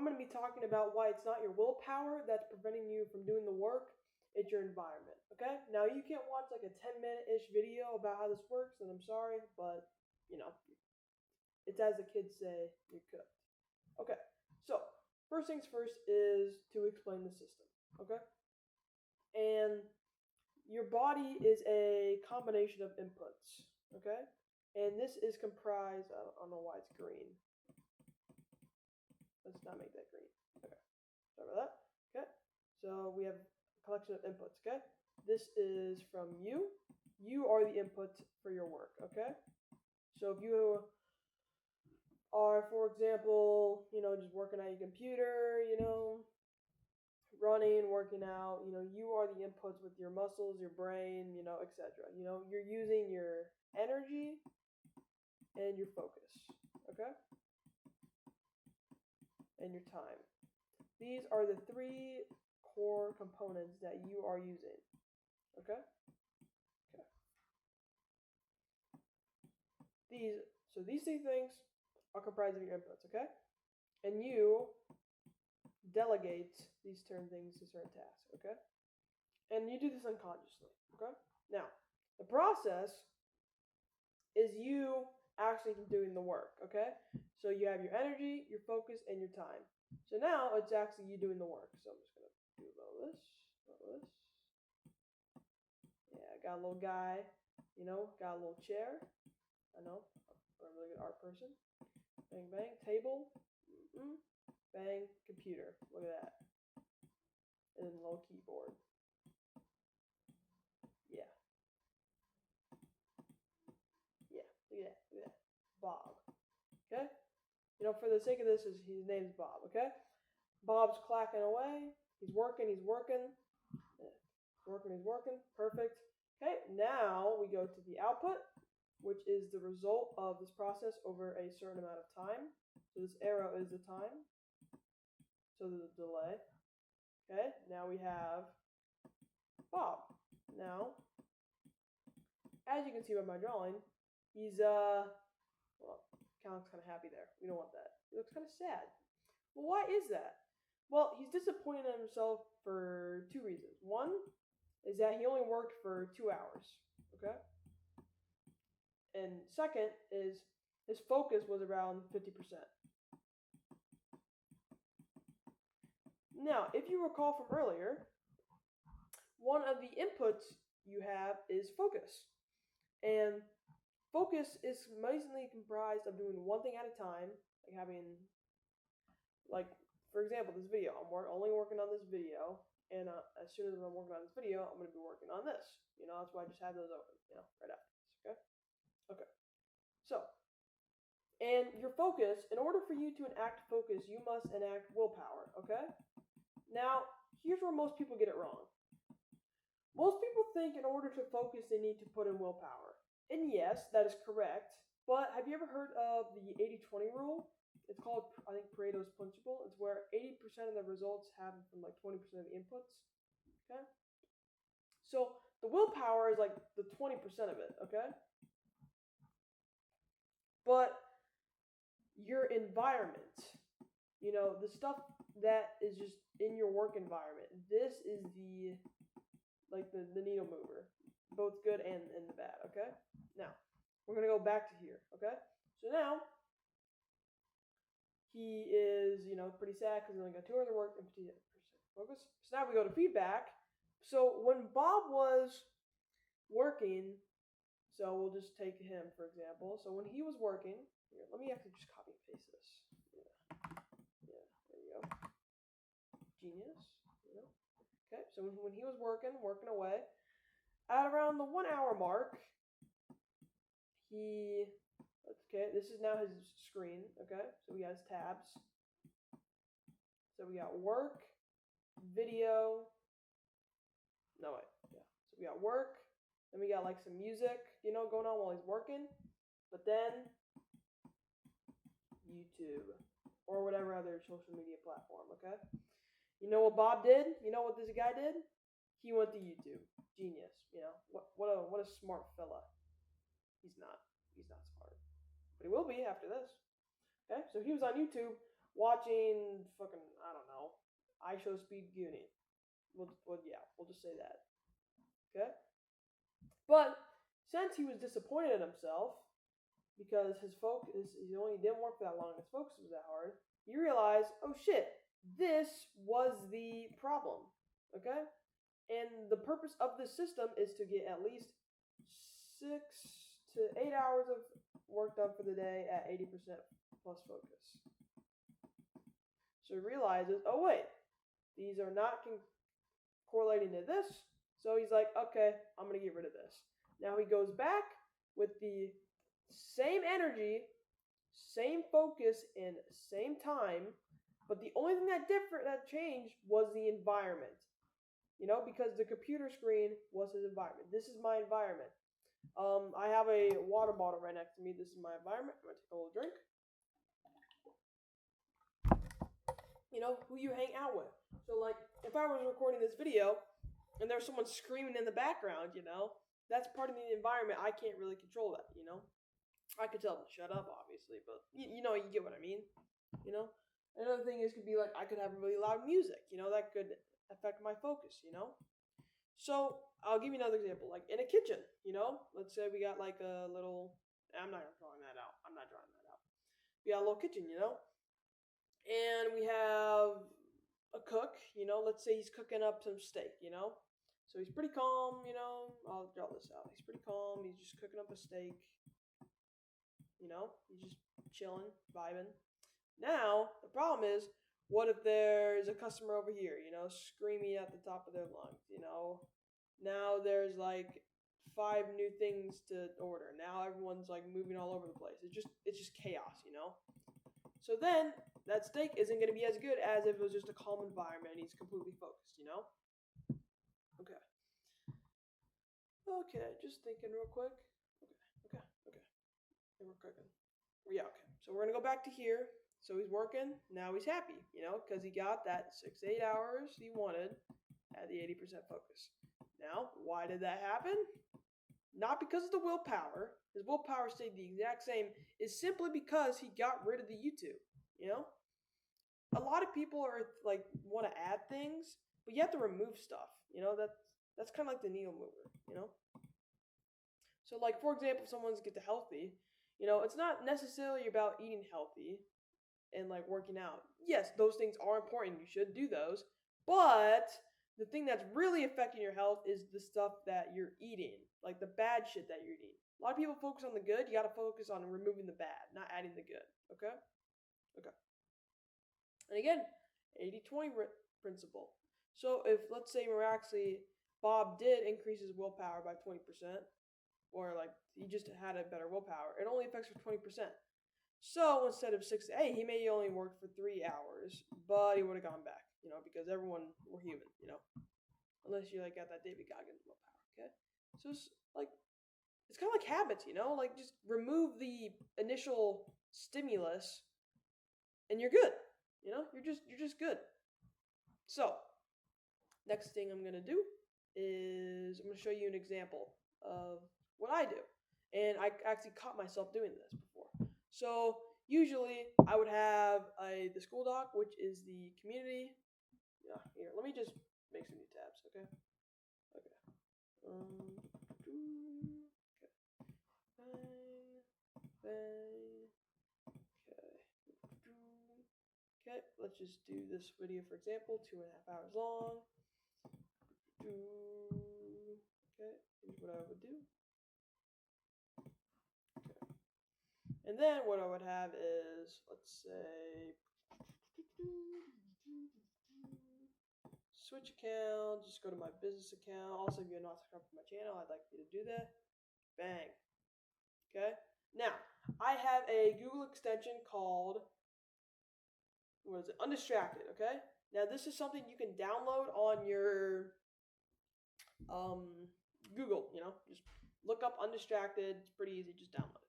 going to be talking about why it's not your willpower that's preventing you from doing the work. It's your environment. Okay? Now, you can't watch like a 10-minute-ish video about how this works, and I'm sorry, but, it's as the kids say, you're cooked. Okay, so first things first is to explain the system. Okay? And your body is a combination of inputs. Okay? And this is comprised, I don't know why it's green. Let's not make that green. Okay, sorry about that. Okay, so we have a collection of inputs. Okay, this is from you. You are the input for your work. Okay, so if you are, for example, just working at your computer, running, working out, you are the inputs with your muscles, your brain, etc. You're using your energy and your focus. Okay. And your time. These are the three core components that you are using. Okay? Okay. These three things are comprised of your inputs, okay? And you delegate these certain things to certain tasks, okay? And you do this unconsciously, okay? Now, the process is you actually doing the work, okay? So you have your energy, your focus, and your time. So now it's actually you doing the work. So I'm just going to do a little this. Yeah, I got a little guy, got a little chair. I know, I'm a really good art person. Bang, bang, table. Bang, computer. Look at that. And then a little keyboard. Yeah. Yeah, look at that. Bob. Okay? For the sake of this, his name's Bob, okay? Bob's clacking away. He's working. He's working. Perfect. Okay, now we go to the output, which is the result of this process over a certain amount of time. So this arrow is the time. So there's a delay. Okay, now we have Bob. Now, as you can see by my drawing, he's kind of looks kind of happy there. We don't want that. He looks kind of sad. Well, why is that? Well, he's disappointed in himself for two reasons. One is that he only worked for 2 hours, okay? And second is his focus was around 50%. Now, if you recall from earlier, one of the inputs you have is focus. And focus is mainly comprised of doing one thing at a time, like having, for example, this video. I'm only working on this video, and as soon as I'm working on this video, I'm going to be working on this. That's why I just have those open, right after this, okay? Okay. So, and your focus, in order for you to enact focus, you must enact willpower, okay? Now, here's where most people get it wrong. Most people think in order to focus, they need to put in willpower. And yes, that is correct. But have you ever heard of the 80-20 rule? It's called, I think, Pareto's principle. It's where 80% of the results happen from 20% of the inputs. Okay? So the willpower is the 20% of it, okay? But your environment, the stuff that is just in your work environment, this is the needle mover, both good and the bad, okay? Now, we're going to go back to here, okay? So now, he is, pretty sad because he only got 2 hours of work and 50% focus. So now we go to feedback. So when Bob was working, so we'll just take him, for example. So when he was working, here, let me actually just copy and paste this. Yeah, there you go. Genius. Okay, so when he was working away, at around the 1 hour mark, this is now his screen, okay? So we got his tabs. So we got work, video. No, wait, yeah. So we got work, then we got some music, going on while he's working. But then YouTube or whatever other social media platform, okay? You know what Bob did? You know what this guy did? He went to YouTube. Genius, what a smart fella. He's not smart. But he will be after this. Okay, so he was on YouTube watching fucking, I don't know, iShowSpeed Goonie. We'll just say that. Okay? But since he was disappointed in himself, because his focus, he only didn't work that long, his focus was that hard, he realized, oh shit, this was the problem. Okay? And the purpose of this system is to get at least 6 to 8 hours of work done for the day at 80% plus focus. So he realizes, oh wait, these are not correlating to this. So he's like, okay, I'm going to get rid of this. Now he goes back with the same energy, same focus, and same time, but the only thing that changed was the environment. Because the computer screen was his environment. This is my environment. I have a water bottle right next to me. This is my environment. I'm going to take a little drink. Who you hang out with. So, like, if I was recording this video and there's someone screaming in the background, that's part of the environment. I can't really control that, I could tell them to shut up, obviously, but, you get what I mean, Another thing could be, like, I could have really loud music, that could affect my focus, So, I'll give you another example, like, in a kitchen, Let's say we got, like, a little, I'm not drawing that out. We got a little kitchen, and we have a cook, let's say he's cooking up some steak, So he's pretty calm, I'll draw this out. He's pretty calm. He's just cooking up a steak, He's just chilling, vibing. Now, the problem is, what if there's a customer over here, screaming at the top of their lungs, Now there's like 5 new things to order. Now everyone's like moving all over the place. It's just chaos, So then that steak isn't going to be as good as if it was just a calm environment and he's completely focused, Okay. Okay, just thinking real quick. Okay. And we're cooking. Yeah, okay. So we're going to go back to here. So he's working. Now he's happy, because he got that 6 to 8 hours he wanted at the 80% focus. Now, why did that happen? Not because of the willpower. His willpower stayed the exact same. It's simply because he got rid of the YouTube, A lot of people are like want to add things, but you have to remove stuff. That's kind of like the needle mover. So like for example, if someone's get to healthy, it's not necessarily about eating healthy and like working out. Yes, those things are important. You should do those, but the thing that's really affecting your health is the stuff that you're eating, like the bad shit that you're eating. A lot of people focus on the good. You got to focus on removing the bad, not adding the good. Okay. And again, 80-20 principle. So if, let's say, miraculously, Bob did increase his willpower by 20%, or like he just had a better willpower, it only affects for 20%. So instead of 6 to 8, he may only worked for 3 hours, but he would have gone back, because everyone, we're human, unless you like got that David Goggins willpower, okay? So it's like, it's kind of like habits, like just remove the initial stimulus and you're good. You're just good. So, next thing I'm going to do is I'm going to show you an example of what I do. And I actually caught myself doing this before. So, usually I would have the school doc, which is the community. Yeah, here, let me just make some new tabs, okay? Okay. Okay, let's just do this video, for example, 2.5 hours long. Okay, here's what I would do. Okay. And then what I would have is, let's say, switch account, just go to my business account. Also, if you're not subscribed to my channel, I'd like you to do that. Bang. Okay, now, I have a Google extension called, what is it? Undistracted, okay? Now, this is something you can download on your Google, just look up Undistracted. It's pretty easy, just download it.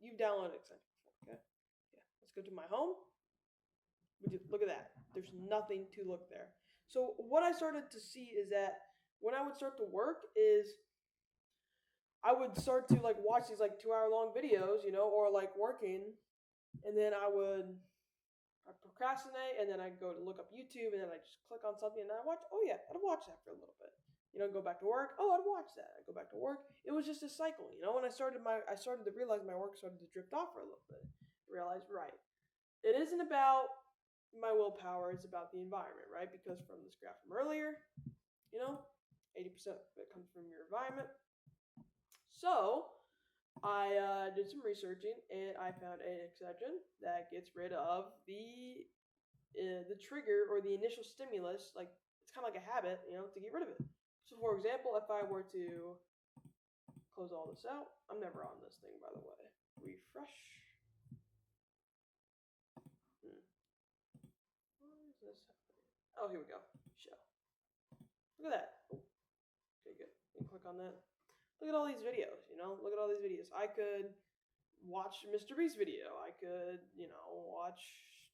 You've downloaded extension before, okay? Yeah, let's go to my home. Look at that. There's nothing to look there. So what I started to see is that when I would start to work is I would start to like watch these like 2-hour long videos, or like working, and then I would procrastinate, and then I go to look up YouTube, and then I just click on something, and I watch. Oh yeah, I'd watch that for a little bit. Go back to work. Oh, I'd watch that. I go back to work. It was just a cycle. When I started to realize my work started to drift off for a little bit. I realized, right, it isn't about my willpower. It's about the environment, right? Because from this graph from earlier, 80% of it comes from your environment. So I did some researching, and I found an exception that gets rid of the trigger or the initial stimulus. Like, it's kind of like a habit, to get rid of it. So, for example, if I were to close all this out, I'm never on this thing, by the way. Refresh. Why is this happening? Oh, here we go. Show. Look at that. Oh, okay, good. Click on that. Look at all these videos. Look at all these videos. I could watch Mr. Beast's video. I could, watch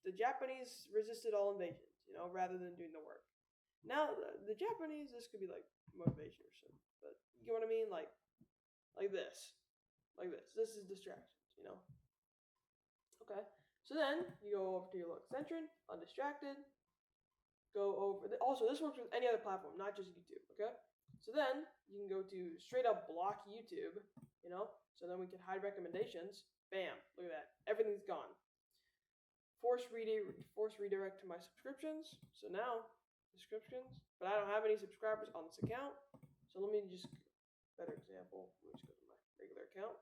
the Japanese resisted all invasions, rather than doing the work. Now, the Japanese, this could be like motivation or something, but you get what I mean? Like this. This is distractions, Okay. So then you go over to your little extension, undistracted. Go over. Also, this works with any other platform, not just YouTube. Okay. So then you can go to straight up block YouTube. So then we can hide recommendations. Bam! Look at that. Everything's gone. Force redirect to my subscriptions. So now subscriptions, but I don't have any subscribers on this account. So let me just better example. Let me just go to my regular account.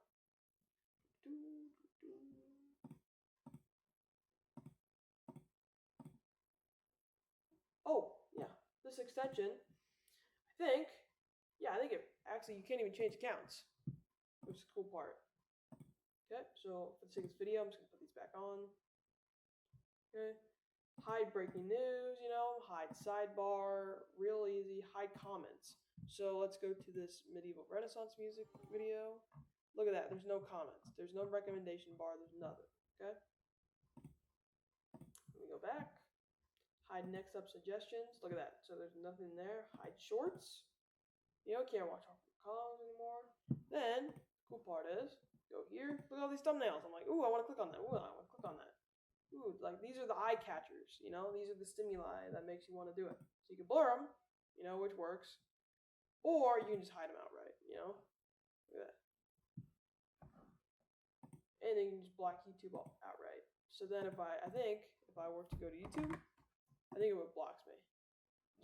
Oh yeah, this extension. I think it actually, you can't even change accounts, which is the cool part. Okay, so for the sake of this video, I'm just gonna put these back on. Okay. Hide breaking news, hide sidebar, real easy, hide comments. So let's go to this medieval Renaissance music video. Look at that, there's no comments, there's no recommendation bar, there's nothing, okay? Let me go back. Hide next up suggestions, look at that, so there's nothing there. Hide shorts, can't watch all the columns anymore. Then, cool part is, go here, look at all these thumbnails. I'm like, ooh, I wanna click on that, ooh, I wanna click on that. Ooh, like these are the eye catchers, these are the stimuli that makes you want to do it. So you can blur them, which works, or you can just hide them outright, look at that. And then you can just block YouTube outright. So then if I were to go to YouTube, I think it would block me.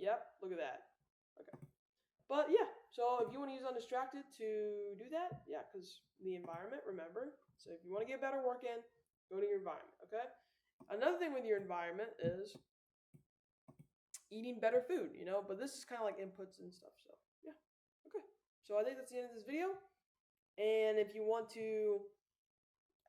Yep, look at that. Okay. But yeah, so if you want to use undistracted to do that, yeah, because the environment, remember. So if you want to get better work in, go to your environment, okay? Another thing with your environment is eating better food, but this is kind of like inputs and stuff. So yeah, okay. So I think that's the end of this video. And if you want to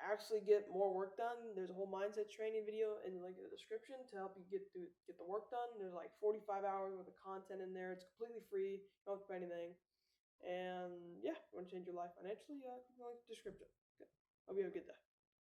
actually get more work done, there's a whole mindset training video in the link in the description to help you get the work done. There's like 45 hours worth of content in there. It's completely free. You don't have to pay anything. And yeah, if you want to change your life financially, click the link in the description. Okay. Hope you have a good day.